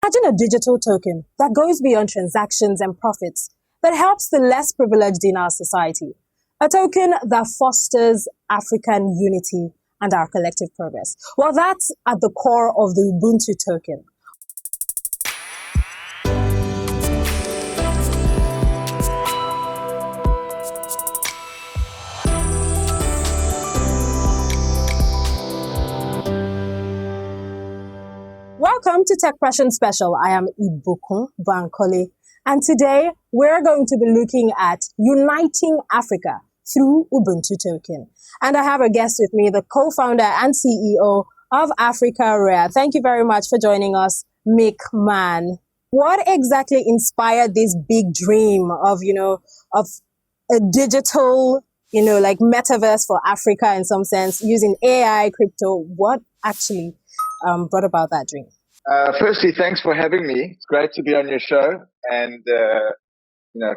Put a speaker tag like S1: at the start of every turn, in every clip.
S1: Imagine a digital token that goes beyond transactions and profits, that helps the less privileged in our society. A token that fosters African unity and our collective progress. Well, that's at the core of the Ubuntu token. Welcome to Techpression Special. I am IBUKUN, BANKOLE, and today we're going to be looking at uniting Africa through Ubuntu token. And I have a guest with me, the co-founder and CEO of Africarare'S. Thank you very much for joining us, Mann. What exactly inspired this big dream of a digital, like metaverse for Africa in some sense, using AI, crypto? What actually brought about that dream?
S2: Firstly, thanks for having me. It's great to be on your show. And,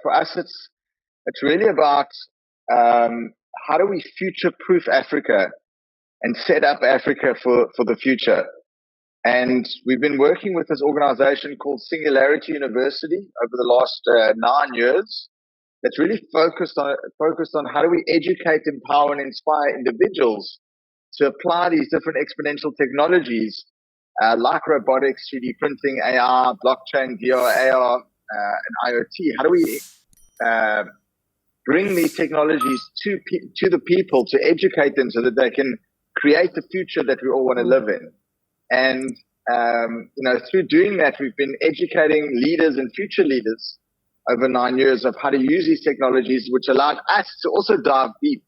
S2: for us, it's really about how do we future-proof Africa and set up Africa for the future. And we've been working with this organization called Singularity University over the last 9 years. That's really focused on how do we educate, empower, and inspire individuals to apply these different exponential technologies like robotics, 3D printing, AR, blockchain, VR, AR, and IoT. How do we bring these technologies to the people to educate them so that they can create the future that we all want to live in? And, through doing that, we've been educating leaders and future leaders over 9 years of how to use these technologies, which allowed us to also dive deep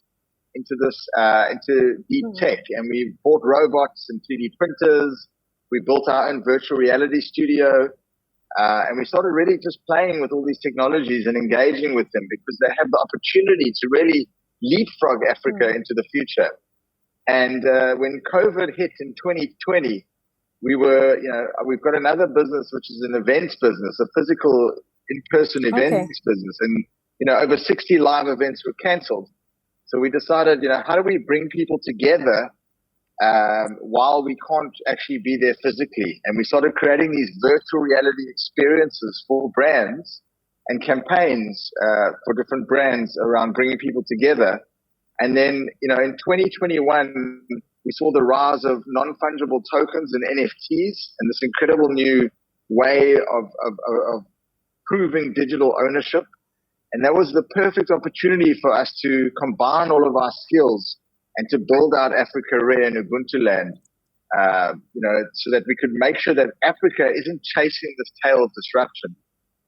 S2: into deep tech. And we bought robots and 3D printers. We built our own virtual reality studio. And we started really just playing with all these technologies and engaging with them because they have the opportunity to really leapfrog Africa into the future. And when COVID hit in 2020, we've got another business, which is an events business, a physical in-person events business. And, over 60 live events were canceled. So we decided, how do we bring people together while we can't actually be there physically? And we started creating these virtual reality experiences for brands and campaigns for different brands around bringing people together. And then, in 2021, we saw the rise of non-fungible tokens and NFTs and this incredible new way of proving digital ownership. And that was the perfect opportunity for us to combine all of our skills and to build out Africarare'S and UBUNTULAND, so that we could make sure that Africa isn't chasing this tail of disruption,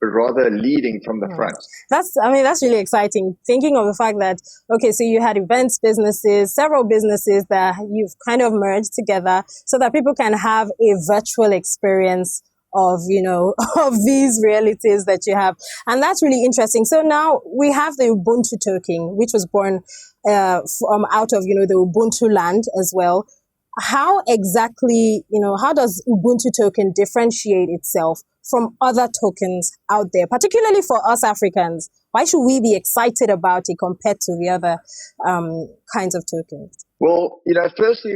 S2: but rather leading from the front. That's
S1: really exciting. Thinking of the fact that, so you had events businesses, several businesses that you've kind of merged together so that people can have a virtual experience of these realities that you have. And that's really interesting. So now we have the Ubuntu token, which was born from out of, the UBUNTULAND as well. How exactly, how does Ubuntu token differentiate itself from other tokens out there, particularly for us Africans? Why should we be excited about it compared to the other kinds of tokens?
S2: Well, firstly,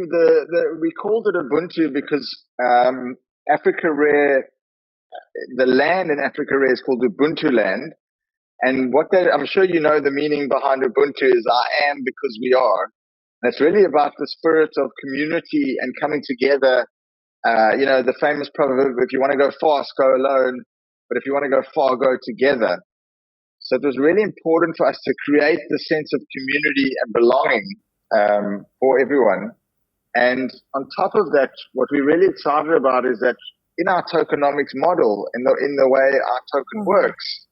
S2: we called it Ubuntu because Africarare'S, the land in Africarare'S is called UBUNTULAND. And I'm sure the meaning behind Ubuntu is I am because we are. And it's really about the spirit of community and coming together. The famous proverb, if you want to go fast, go alone. But if you want to go far, go together. So it was really important for us to create the sense of community and belonging for everyone. And on top of that, what we're really excited about is that in our tokenomics model, in the way our token works,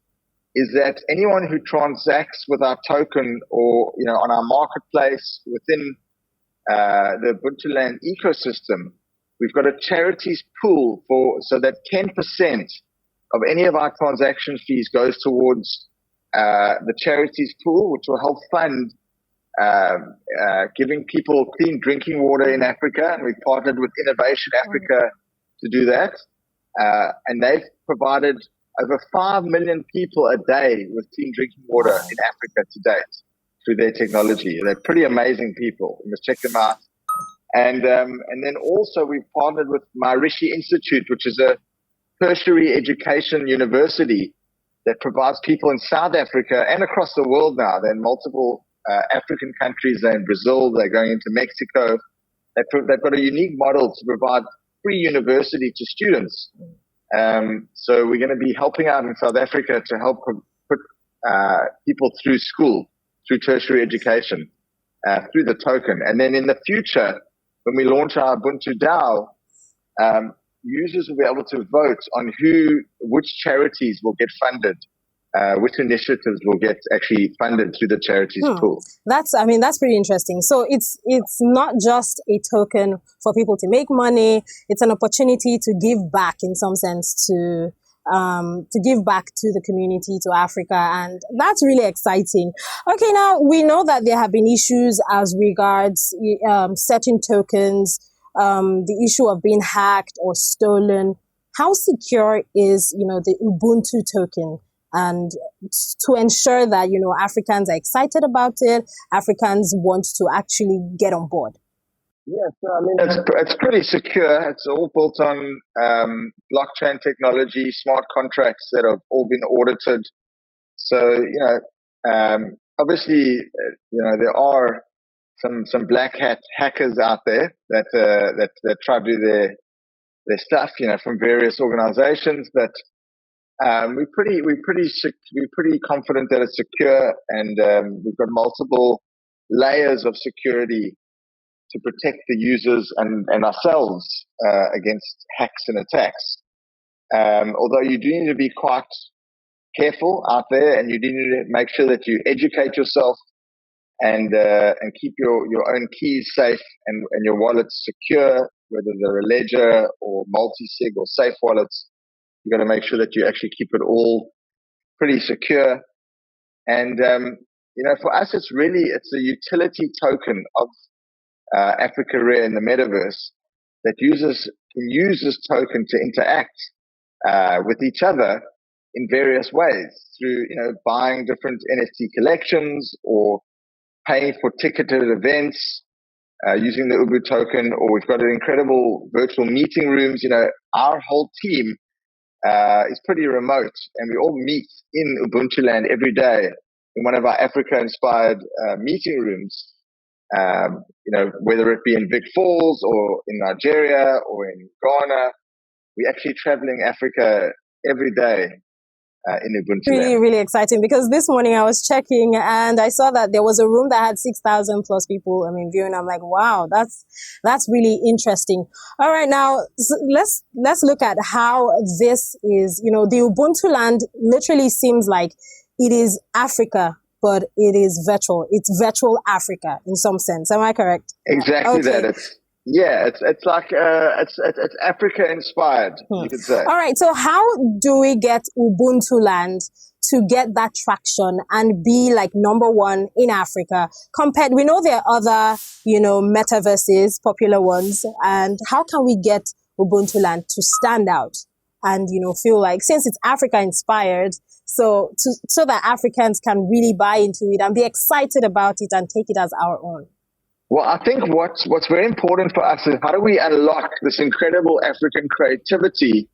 S2: is that anyone who transacts with our token or, on our marketplace within the UBUNTULAND ecosystem, we've got a charities pool so that 10% of any of our transaction fees goes towards the charities pool, which will help fund giving people clean drinking water in Africa. And we've partnered with Innovation Africa to do that. And they've provided over 5 million people a day with clean drinking water in Africa to date through their technology. They're pretty amazing people. You must check them out. And then also we've partnered with Maharishi Institute, which is a tertiary education university that provides people in South Africa and across the world now. They're in multiple African countries. They're in Brazil. They're going into Mexico. They've got a unique model to provide free university to students. So we're going to be helping out in South Africa to help put people through school, through tertiary education, through the token. And then in the future, when we launch our Ubuntu DAO, users will be able to vote on which charities will get funded, which initiatives will get actually funded through the charities pool.
S1: That's pretty interesting. So it's not just a token for people to make money. It's an opportunity to give back in some sense to give back to the community, to Africa. And that's really exciting. Okay. Now we know that there have been issues as regards certain tokens, the issue of being hacked or stolen. How secure is, the Ubuntu token? And to ensure that, Africans are excited about it, Africans want to actually get on board.
S2: Yeah, so it's pretty secure. It's all built on blockchain technology, smart contracts that have all been audited. So, obviously, there are some black hat hackers out there that try to do their stuff, from various organizations, but we're pretty confident that it's secure, and we've got multiple layers of security to protect the users and ourselves against hacks and attacks. Although you do need to be quite careful out there, and you do need to make sure that you educate yourself and keep your own keys safe and your wallets secure, whether they're a ledger or multi-sig or safe wallets. You got to make sure that you actually keep it all pretty secure. And for us, it's a utility token of Africarare in the metaverse that users can use this token to interact with each other in various ways through buying different NFT collections or paying for ticketed events using the Ubu token. Or we've got an incredible virtual meeting rooms. Our whole team is pretty remote, and we all meet in Ubuntuland every day in one of our Africa-inspired meeting rooms. Whether it be in Vic Falls or in Nigeria or in Ghana, we're actually traveling Africa every day in Ubuntu.
S1: Really, really exciting, because this morning I was checking and I saw that there was a room that had 6,000 plus people, viewing. I'm like, wow, that's really interesting. All right, now let's look at how this is, the Ubuntuland literally seems like it is Africa, but it is virtual. It's virtual Africa in some sense. Am I correct?
S2: Exactly. Okay. It's like it's Africa inspired, you could say.
S1: All right. So how do we get Ubuntuland to get that traction and be like number one in Africa? We know there are other, metaverses, popular ones, and how can we get Ubuntuland to stand out and feel like, since it's Africa inspired, so that Africans can really buy into it and be excited about it and take it as our own?
S2: Well, I think what's very important for us is how do we unlock this incredible African creativity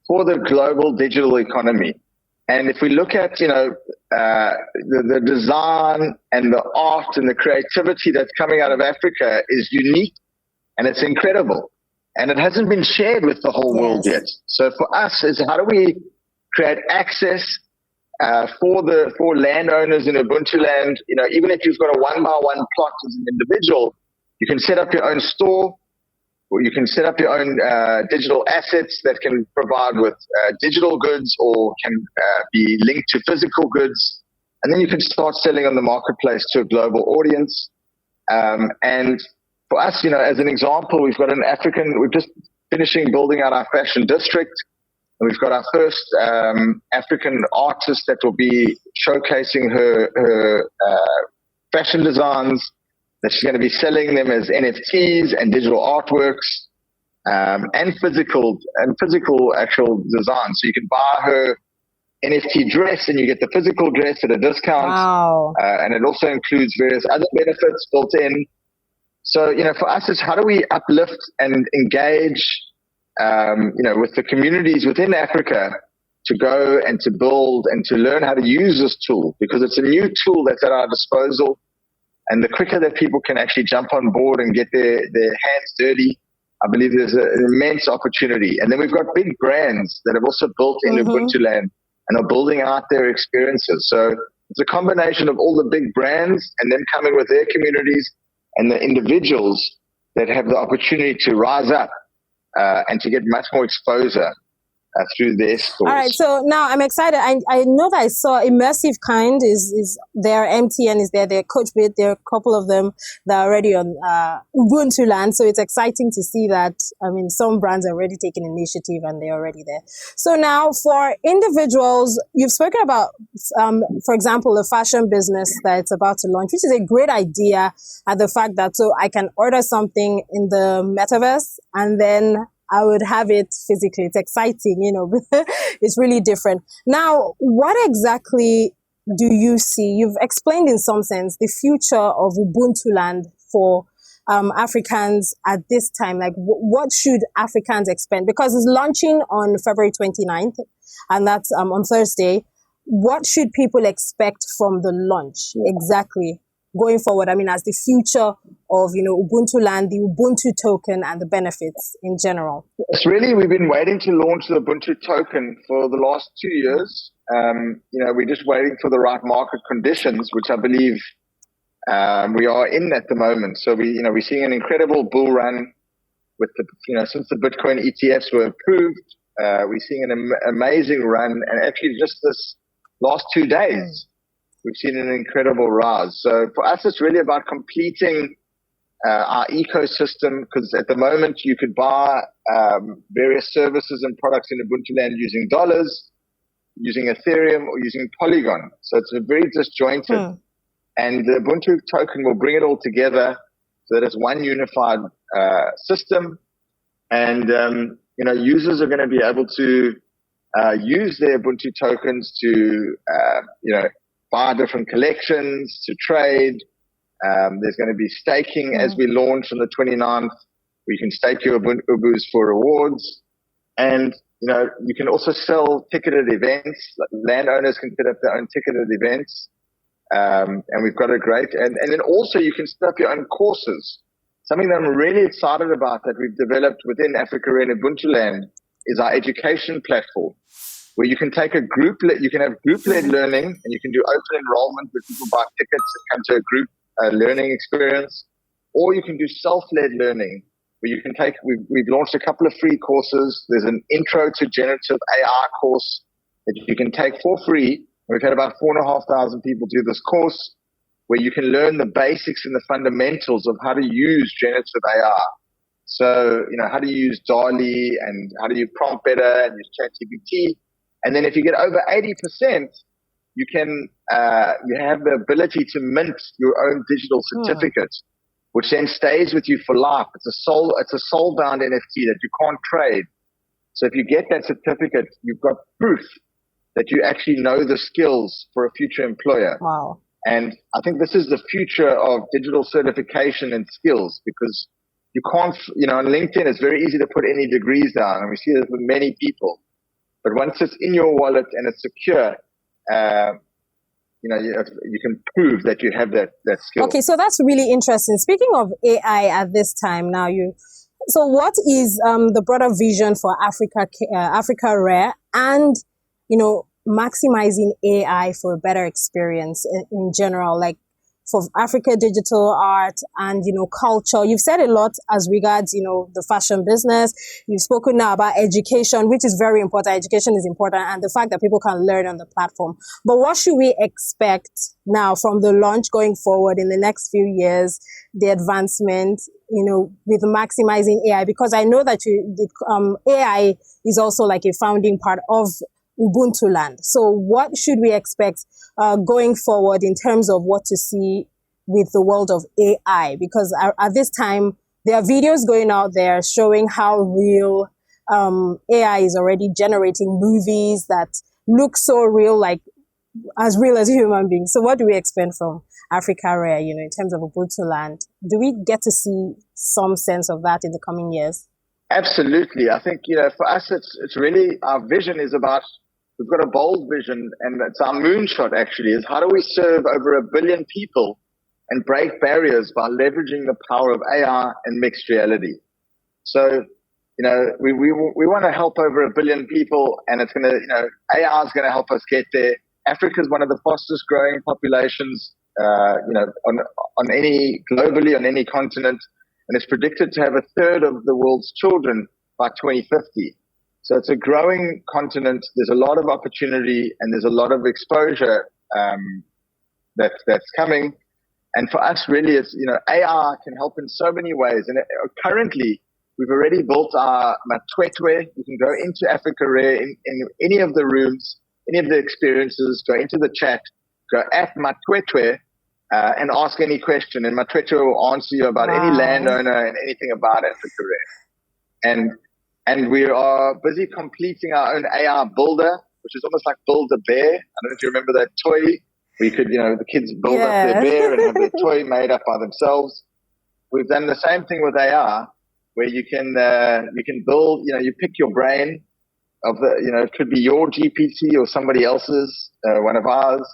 S2: for the global digital economy? And if we look at, the design and the art and the creativity that's coming out of Africa is unique and it's incredible. And it hasn't been shared with the whole world yet. So for us is how do we create access for landowners in Ubuntuland? Even if you've got a 1-by-1 plot as an individual, you can set up your own store, or you can set up your own digital assets that can provide with digital goods or can be linked to physical goods. And then you can start selling on the marketplace to a global audience. And for us, as an example, we've got we're just finishing building out our fashion district. And we've got our first African artist that will be showcasing her fashion designs, that she's going to be selling them as NFTs and digital artworks, and physical actual designs. So you can buy her NFT dress and you get the physical dress at a discount.
S1: Wow.
S2: And it also includes various other benefits built in. So, for us, it's how do we uplift and engage with the communities within Africa to go and to build and to learn how to use this tool, because it's a new tool that's at our disposal. And the quicker that people can actually jump on board and get their hands dirty, I believe there's an immense opportunity. And then we've got big brands that have also built in Ubuntuland and are building out their experiences. So it's a combination of all the big brands and them coming with their communities and the individuals that have the opportunity to rise up and to get much more exposure through their stores.
S1: All right, so now I'm excited. I know that I saw Immersive Kind is there, MTN is there, CoachBit, there are a couple of them that are already on Ubuntuland. So it's exciting to see that. I mean, some brands are already taking initiative and they're already there. So now for individuals, you've spoken about, for example, a fashion business that's about to launch, which is a great idea, at the fact that so I can order something in the metaverse and then I would have it physically. It's exciting, it's really different. Now, what exactly do you see? You've explained in some sense the future of Ubuntuland for Africans at this time. Like, what should Africans expect? Because it's launching on February 29th, and that's on Thursday. What should people expect from the launch exactly? Going forward, I mean, as the future of, Ubuntuland, the Ubuntu token and the benefits in general?
S2: It's really, we've been waiting to launch the Ubuntu token for the last 2 years. We're just waiting for the right market conditions, which I believe we are in at the moment. So we're seeing an incredible bull run with since the Bitcoin ETFs were approved. We're seeing an amazing run, and actually just this last 2 days, we've seen an incredible rise. So for us, it's really about completing our ecosystem, because at the moment you could buy various services and products in Ubuntuland using dollars, using Ethereum, or using Polygon. So it's a very disjointed. And the Ubuntu token will bring it all together so that it's one unified system. And, users are going to be able to use their Ubuntu tokens to, buy different collections, to trade. There's going to be staking as we launch on the 29th, where you can stake your Ubus for rewards. And, you can also sell ticketed events. Landowners can set up their own ticketed events. And we've got a great, and then also you can set up your own courses. Something that I'm really excited about that we've developed within Africarare and Ubuntuland is our education platform, where you can take you can have group-led learning, and you can do open enrollment where people buy tickets and come to a group learning experience, or you can do self-led learning, where you can we've launched a couple of free courses. There's an intro to generative AI course that you can take for free. We've had about 4,500 people do this course, where you can learn the basics and the fundamentals of how to use generative AI. So, how do you use DALL-E, and how do you prompt better and use ChatGPT? And then if you get over 80%, you can, you have the ability to mint your own digital certificate, which then stays with you for life. It's a soul-bound NFT that you can't trade. So if you get that certificate, you've got proof that you actually know the skills for a future employer.
S1: Wow.
S2: And I think this is the future of digital certification and skills, because you can't, on LinkedIn, it's very easy to put any degrees down, and we see this with many people. But once it's in your wallet and it's secure, you can prove that you have that skill.
S1: Okay, so that's really interesting. Speaking of AI at this time now, so what is the broader vision for Africarare and, maximizing AI for a better experience in general, like for Africa digital art and, culture? You've said a lot as regards, the fashion business. You've spoken now about education, which is very important. Education is important, and the fact that people can learn on the platform. But what should we expect now from the launch going forward in the next few years, the advancement, with maximizing AI? Because I know that AI is also like a founding part of Ubuntuland. So what should we expect going forward in terms of what to see with the world of AI? Because at this time, there are videos going out there showing how real AI is already generating movies that look so real, like as real as human beings. So what do we expect from Africarare, in terms of Ubuntuland? Do we get to see some sense of that in the coming years?
S2: Absolutely. I think, for us, it's really, our vision is about, we've got a bold vision, and it's our moonshot actually, is how do we serve over 1 billion people and break barriers by leveraging the power of AR and mixed reality. So, we want to help over 1 billion people, and it's going to, AR is going to help us get there. Africa is one of the fastest growing populations, globally on any continent, and it's predicted to have 1/3 of the world's children by 2050. So it's a growing continent. There's a lot of opportunity, and there's a lot of exposure that's coming. And for us, really, it's AR can help in so many ways. And currently, we've already built our Matwetwe. You can go into Africarare in any of the rooms, any of the experiences, go into the chat, go at Matwetwe, and ask any question. And Matwetwe will answer you about any landowner and anything about Africarare. And we are busy completing our own AR builder, which is almost like Build a Bear. I don't know if you remember that toy. We could, the kids build up their bear and have their toy made up by themselves. We've done the same thing with AR, where you can build, you pick your brain of it could be your GPT or somebody else's, one of ours.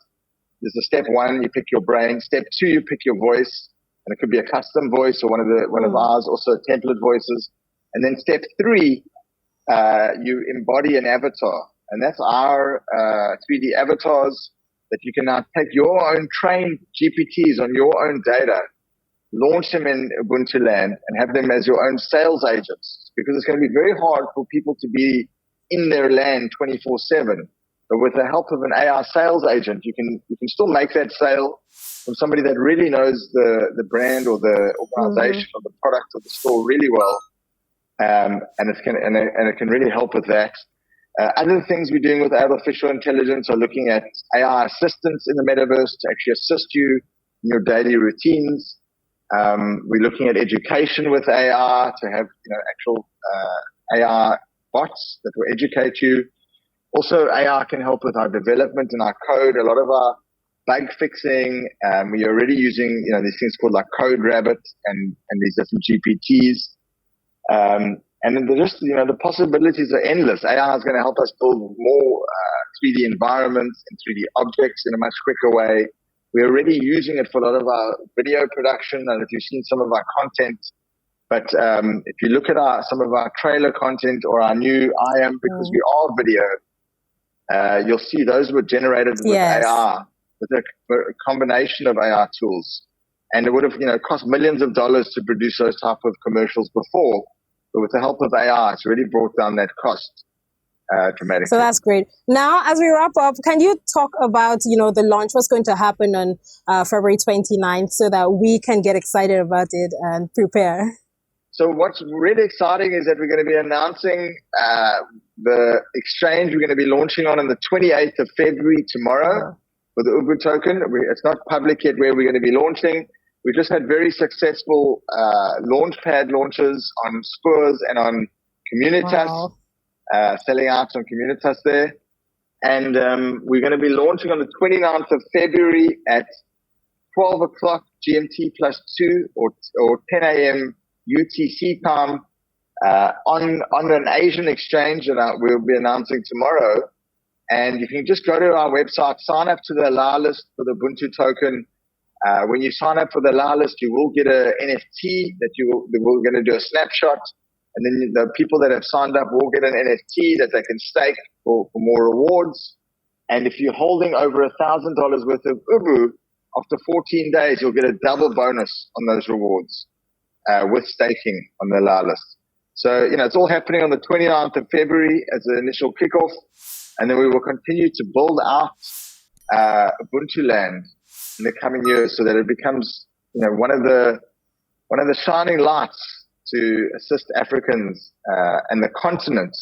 S2: There's a step 1, you pick your brain. Step 2, you pick your voice, and it could be a custom voice or one of ours, also template voices. And then step 3, you embody an avatar, and that's our 3D avatars that you can now take your own trained GPTs on your own data, launch them in UBUNTULAND, and have them as your own sales agents, because it's going to be very hard for people to be in their land 24/7. But with the help of an AR sales agent, you can still make that sale from somebody that really knows the brand or the organization or the product or the store really well, and it can really help with that. Other things we're doing with artificial intelligence are looking at AR assistants in the metaverse to actually assist you in your daily routines. We're looking at education with AR to have actual AR bots that will educate you. Also, AR can help with our development and our code. A lot of our bug fixing, we're already using these things called like Code Rabbit and these different GPTs. And then the possibilities are endless. AR is going to help us build more 3D environments and 3D objects in a much quicker way. We're already using it for a lot of our video production. And if you've seen some of our content, but if you look at some of our trailer content or our new because we are video, you'll see those were generated with AR, with a combination of AR tools. And it would have cost millions of dollars to produce those type of commercials before. But with the help of AR, it's really brought down that cost dramatically.
S1: So that's great. Now, as we wrap up, can you talk about, the launch, what's going to happen on February 29th so that we can get excited about it and prepare?
S2: So what's really exciting is that we're going to be announcing the exchange we're going to be launching on the 28th of February tomorrow with the Ubu token. It's not public yet where we're going to be launching. We just had very successful launchpad launches on Spurs and on Communitas, selling out on Communitas there. And we're going to be launching on the 29th of February at 12 o'clock GMT plus 2 or 10 a.m. UTC time on an Asian exchange that we'll be announcing tomorrow. And you can just go to our website, sign up to the allow list for the Ubuntu token. When you sign up for the allow list, you will get an NFT that we're going to do a snapshot. And then the people that have signed up will get an NFT that they can stake for more rewards. And if you're holding over $1,000 worth of Ubu, after 14 days, you'll get a double bonus on those rewards with staking on the allow list. So, it's all happening on the 29th of February as the initial kickoff. And then we will continue to build out UBUNTULAND in the coming years so that it becomes, one of the shining lights to assist Africans and the continent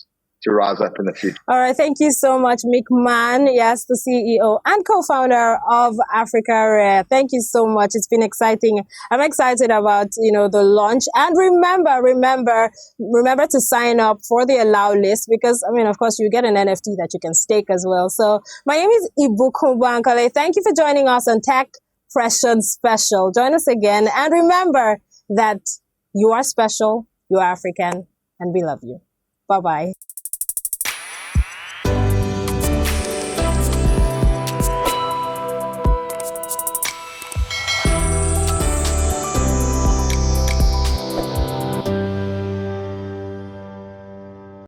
S2: to rise up in the future. All
S1: right. Thank you so much, Mann. Yes, the CEO and co-founder of Africarare. Thank you so much. It's been exciting. I'm excited about, the launch. And remember to sign up for the allow list because, of course, you get an NFT that you can stake as well. So my name is IBUKUN BANKOLE. Thank you for joining us on Techpression Special. Join us again. And remember that you are special. You are African. and we love you. Bye-bye.